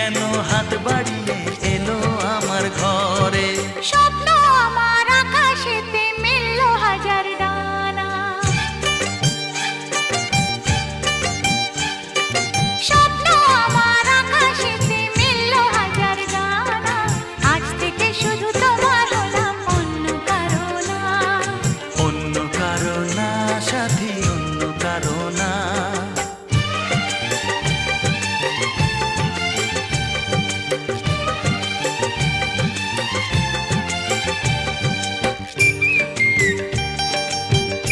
কেন হাত বাড়িয়ে এলো আমার ঘরে। স্বপ্ন আমার আকাশেতে মিলল হাজার ডানা, স্বপ্ন আমার আকাশেতে মিলল হাজার ডানা। আজ থেকে শুধু তোমার হলাম, অন্য কারো না। অন্য কারো না সাথী, অন্য কারো না।